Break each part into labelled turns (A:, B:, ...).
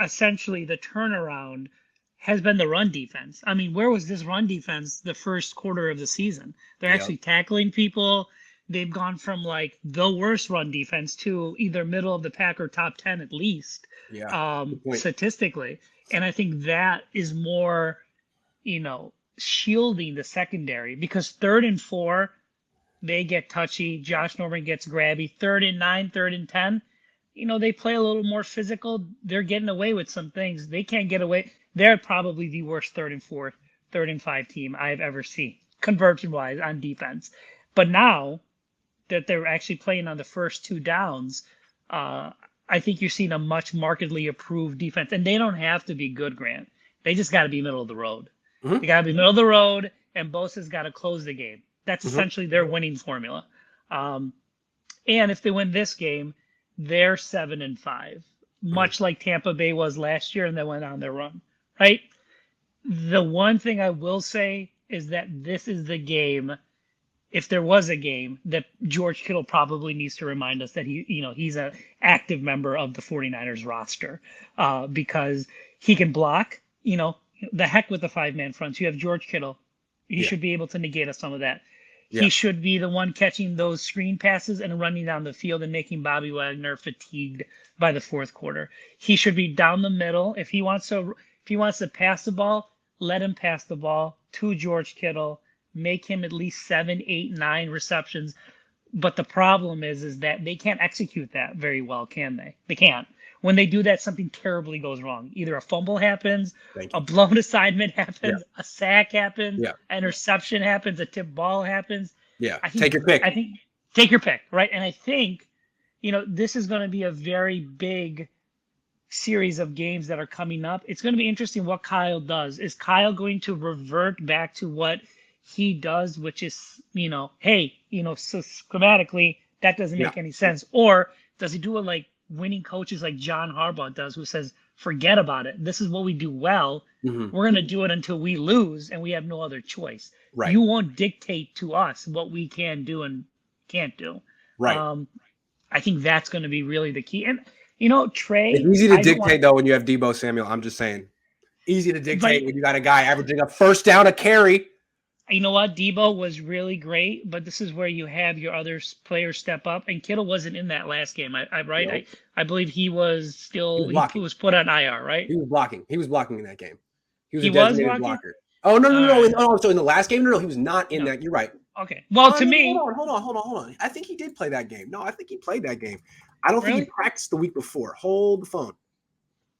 A: essentially the turnaround has been the run defense. I mean, where was this run defense the first quarter of the season? They're
B: Yep.
A: actually tackling people. They've gone from like the worst run defense to either middle of the pack or top 10 at least,
B: Yeah. Good point.
A: statistically. And I think that is more, shielding the secondary because 3rd and 4, they get touchy. Josh Norman gets grabby. 3rd and 9, 3rd and 10, they play a little more physical. They're getting away with some things. They can't get away. They're probably the worst 3rd and 4, 3rd and 5 team I've ever seen, conversion wise on defense. But now that they're actually playing on the first 2 downs, I think you're seeing a much markedly improved defense. And they don't have to be good, Grant. They just got to be middle of the road.
B: Mm-hmm.
A: They got to be middle of the road, and Bosa's got to close the game. That's
B: Mm-hmm.
A: essentially their winning formula. And if they win this game, they're 7-5, much like Tampa Bay was last year, and they went on their run, right? The one thing I will say is that this is the game, if there was a game, that George Kittle probably needs to remind us that he's an active member of the 49ers roster, because he can block, the heck with the 5-man fronts. You have George Kittle. He should be able to negate some of that.
B: Yeah.
A: He should be the one catching those screen passes and running down the field and making Bobby Wagner fatigued by the 4th quarter. He should be down the middle. If he wants to pass the ball, let him pass the ball to George Kittle. Make him at least 7, 8, 9 receptions. But the problem is that they can't execute that very well, can they? They can't. When they do that, something terribly goes wrong. Either a fumble happens, a blown assignment happens, a sack happens, an interception happens, a tip ball happens.
B: Yeah, take your pick.
A: I think take your pick, right? And I think, this is going to be a very big series of games that are coming up. It's going to be interesting what Kyle does. Is Kyle going to revert back to what he does, which is, hey, so schematically, that doesn't make any sense? Or does he do it like winning coaches like John Harbaugh does, who says, forget about it. This is what we do well.
B: Mm-hmm.
A: We're going to do it until we lose, and we have no other choice.
B: Right.
A: You won't dictate to us what we can do and can't do.
B: Right.
A: I think that's going to be really the key. And, Trey.
B: It's easy to dictate, though, when you have Deebo Samuel. I'm just saying. Easy to dictate when you got a guy averaging a first down a carry.
A: You know what? Debo was really great, but this is where you have your other players step up. And Kittle wasn't in that last game, right?
B: Nope.
A: I believe he was still he was put on IR, right?
B: He was blocking. He was blocking in that game. He was a
A: blocking?
B: designated blocker. Oh no! So in the last game, no, he was not in that. You're right.
A: Okay. Well, to me,
B: hold on. I think he did play that game. No, I think he played that game. I don't think he practiced the week before. Hold the phone. Let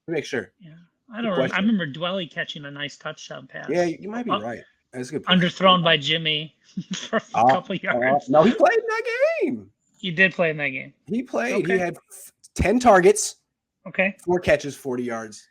B: me make sure.
A: Yeah, I don't remember. I remember Dwelly catching a nice touchdown pass.
B: Yeah, you might be right. That's a good point.
A: Underthrown by Jimmy for a couple yards.
B: No, he played in that game.
A: He did play in that game.
B: He played. Okay. He had 10 targets.
A: Okay.
B: 4 catches, 40 yards.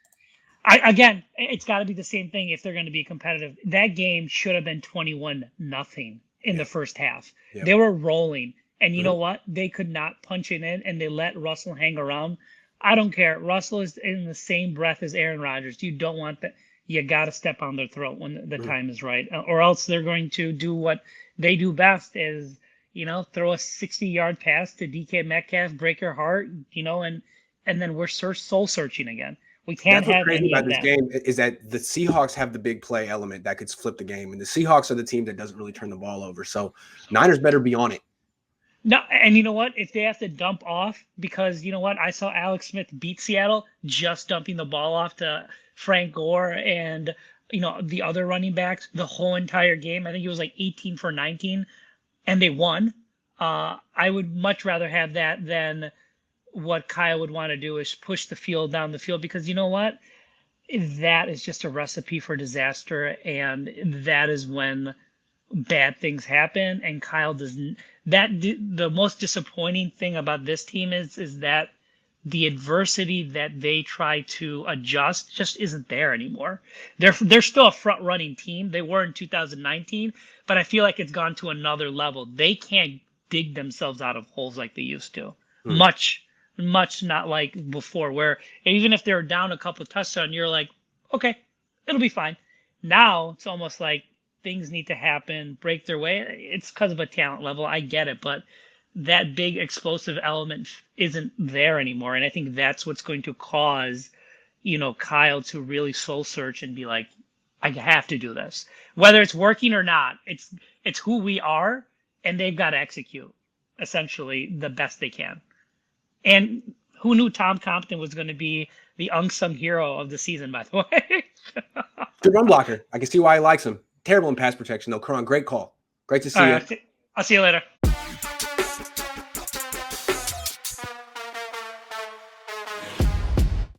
A: Again, it's got to be the same thing if they're going to be competitive. That game should have been 21-0 in the first half. Yep. They were rolling. And you know what? They could not punch it in, and they let Russell hang around. I don't care. Russell is in the same breath as Aaron Rodgers. You don't want that. You got to step on their throat when the time is right, or else they're going to do what they do best is, throw a 60-yard pass to DK Metcalf, break your heart, and then we're soul searching again. We can't have any of that.
B: That's what's crazy about this game is that the Seahawks have the big play element that could flip the game, and the Seahawks are the team that doesn't really turn the ball over. So Niners better be on it.
A: No, and you know what? If they have to dump off, because you know what? I saw Alex Smith beat Seattle just dumping the ball off to Frank Gore and, the other running backs the whole entire game. I think it was like 18 for 19, and they won. I would much rather have that than what Kyle would want to do is push the field down the field, because you know what? That is just a recipe for disaster, and that is when bad things happen, and Kyle doesn't. The most disappointing thing about this team is that the adversity that they try to adjust just isn't there anymore. They're still a front running team. They were in 2019, but I feel like it's gone to another level. They can't dig themselves out of holes like they used to. Much not like before, where even if they're down a couple of touchdowns, you're like, okay, it'll be fine. Now it's almost like things need to happen, break their way. It's because of a talent level. I get it, but that big explosive element isn't there anymore. And I think that's what's going to cause, Kyle to really soul search and be like, I have to do this, whether it's working or not. It's who we are, and they've got to execute essentially the best they can. And who knew Tom Compton was going to be the unsung hero of the season, by the way?
B: Good run blocker. I can see why he likes him. Terrible in pass protection, though. Karan, great call. Great to
A: All
B: see you.
A: right, I'll see you later.